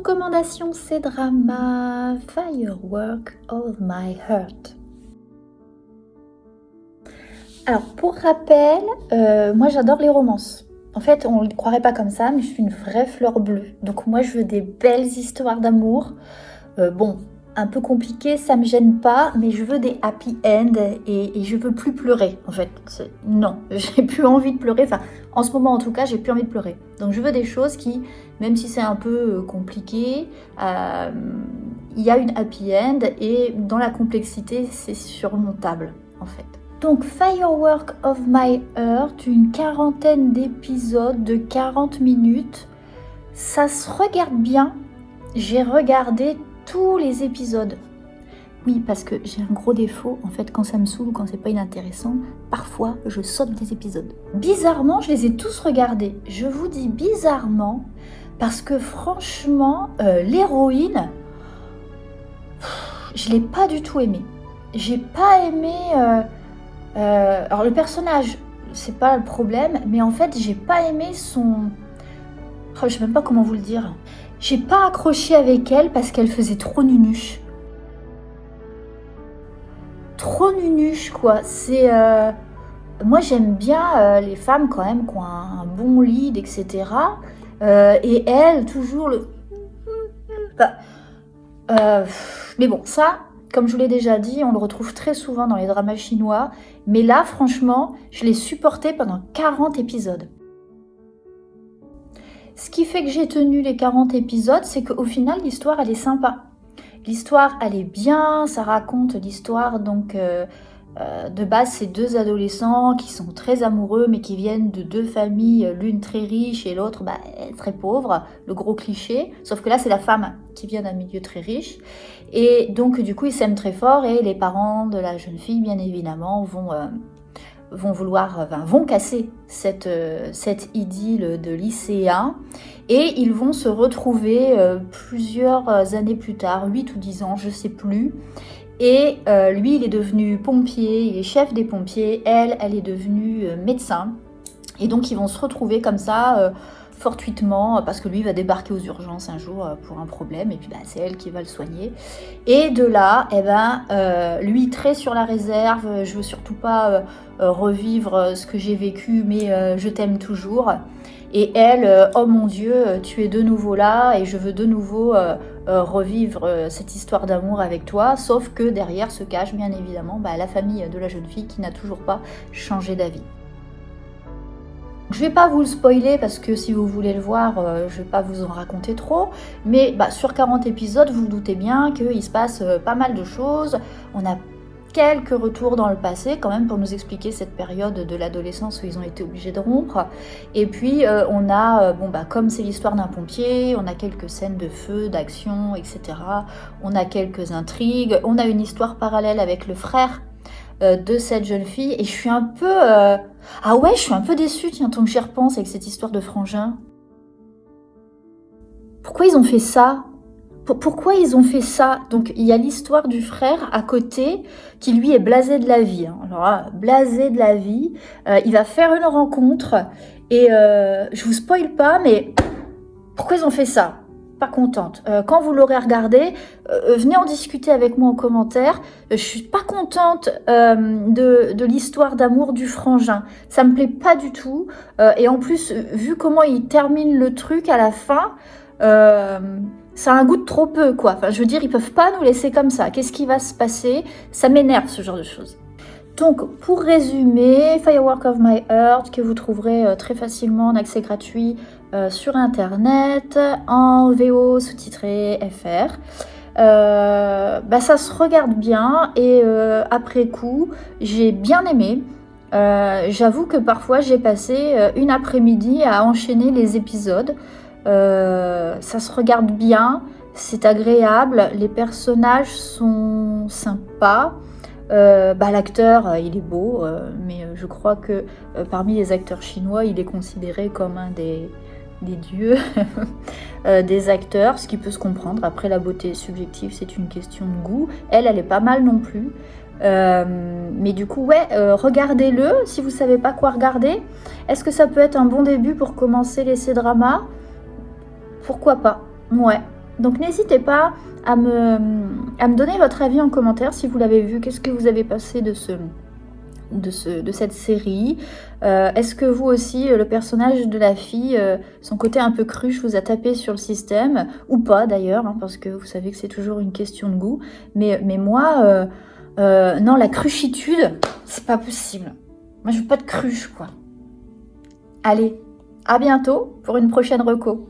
recommandation C-drama Firework of My Heart. Alors pour rappel, moi j'adore les romances. En fait, on ne le croirait pas comme ça, mais je suis une vraie fleur bleue. Donc moi je veux des belles histoires d'amour. Bon, un peu compliqué, ça me gêne pas, mais je veux des happy end et je veux plus pleurer en fait. Non, j'ai plus envie de pleurer. Enfin, en ce moment en tout cas, j'ai plus envie de pleurer. Donc je veux des choses qui, même si c'est un peu compliqué, il y a une happy end et dans la complexité, c'est surmontable en fait. Donc Firework of My Heart, une quarantaine d'épisodes de 40 minutes. Ça se regarde bien. J'ai regardé tous les épisodes. Oui, parce que j'ai un gros défaut, en fait, quand ça me saoule ou quand c'est pas inintéressant, parfois je saute des épisodes. Bizarrement, je les ai tous regardés. Je vous dis bizarrement, parce que franchement, l'héroïne, je l'ai pas du tout aimée. J'ai pas aimé... alors le personnage, c'est pas le problème, mais en fait, j'ai pas aimé son... Oh, je sais même pas comment vous le dire. J'ai pas accroché avec elle parce qu'elle faisait trop nunuche. Trop nunuche, quoi. C'est... Moi, j'aime bien les femmes, quand même, qui ont un bon lead, etc. Et elle, toujours le... Mais bon, ça, comme je vous l'ai déjà dit, on le retrouve très souvent dans les dramas chinois. Mais là, franchement, je l'ai supporté pendant 40 épisodes. Ce qui fait que j'ai tenu les 40 épisodes, c'est qu'au final, l'histoire, elle est sympa. L'histoire, elle est bien, ça raconte l'histoire, donc de base, c'est deux adolescents qui sont très amoureux, mais qui viennent de deux familles, l'une très riche et l'autre très pauvre, le gros cliché. Sauf que là, c'est la femme qui vient d'un milieu très riche. Et donc, du coup, ils s'aiment très fort et les parents de la jeune fille, bien évidemment, vont casser cette idylle de lycéen et ils vont se retrouver plusieurs années plus tard, 8 ou 10 ans, je sais plus. Et lui, il est devenu pompier, il est chef des pompiers, elle est devenue médecin. Et donc, ils vont se retrouver comme ça, fortuitement, parce que lui va débarquer aux urgences un jour pour un problème, et puis c'est elle qui va le soigner. Et de là, lui, très sur la réserve, je veux surtout pas revivre ce que j'ai vécu, mais je t'aime toujours. Et elle, oh mon Dieu, tu es de nouveau là, et je veux de nouveau revivre cette histoire d'amour avec toi, sauf que derrière se cache bien évidemment la famille de la jeune fille qui n'a toujours pas changé d'avis. Je vais pas vous le spoiler parce que si vous voulez le voir, je vais pas vous en raconter trop. Mais sur 40 épisodes, vous vous doutez bien qu'il se passe pas mal de choses. On a quelques retours dans le passé quand même pour nous expliquer cette période de l'adolescence où ils ont été obligés de rompre. Et puis on a, comme c'est l'histoire d'un pompier, on a quelques scènes de feu, d'action, etc. On a quelques intrigues. On a une histoire parallèle avec le frère de cette jeune fille et je suis un peu je suis un peu déçue, tiens, tant que j'y repense avec cette histoire de frangin. Pourquoi ils ont fait ça ? Pourquoi ils ont fait ça ? Donc il y a l'histoire du frère à côté qui lui est blasé de la vie. Alors là, blasé de la vie, il va faire une rencontre et je vous spoil pas, mais pourquoi ils ont fait ça ? Pas contente. Quand vous l'aurez regardé, venez en discuter avec moi en commentaire. Je suis pas contente de l'histoire d'amour du frangin. Ça me plaît pas du tout. Et en plus, vu comment il termine le truc à la fin, ça a un goût de trop peu, quoi. Enfin, je veux dire, ils peuvent pas nous laisser comme ça. Qu'est-ce qui va se passer ? Ça m'énerve, ce genre de choses. Donc, pour résumer, Firework of My Heart, que vous trouverez très facilement en accès gratuit sur Internet, en VO sous-titré FR. Ça se regarde bien et après coup, j'ai bien aimé. J'avoue que parfois, j'ai passé une après-midi à enchaîner les épisodes. Ça se regarde bien, c'est agréable, les personnages sont sympas. L'acteur, il est beau, mais je crois que parmi les acteurs chinois, il est considéré comme un des dieux des acteurs, ce qui peut se comprendre. Après, la beauté subjective, c'est une question de goût. Elle est pas mal non plus. Mais du coup, regardez-le si vous savez pas quoi regarder. Est-ce que ça peut être un bon début pour commencer les C-dramas ? Pourquoi pas ? Ouais. Donc n'hésitez pas à me donner votre avis en commentaire si vous l'avez vu. Qu'est-ce que vous avez passé de cette série? Est-ce que vous aussi, le personnage de la fille, son côté un peu cruche vous a tapé sur le système? Ou pas d'ailleurs, hein, parce que vous savez que c'est toujours une question de goût. Mais moi, non, la cruchitude, c'est pas possible. Moi, je veux pas de cruche, quoi. Allez, à bientôt pour une prochaine reco.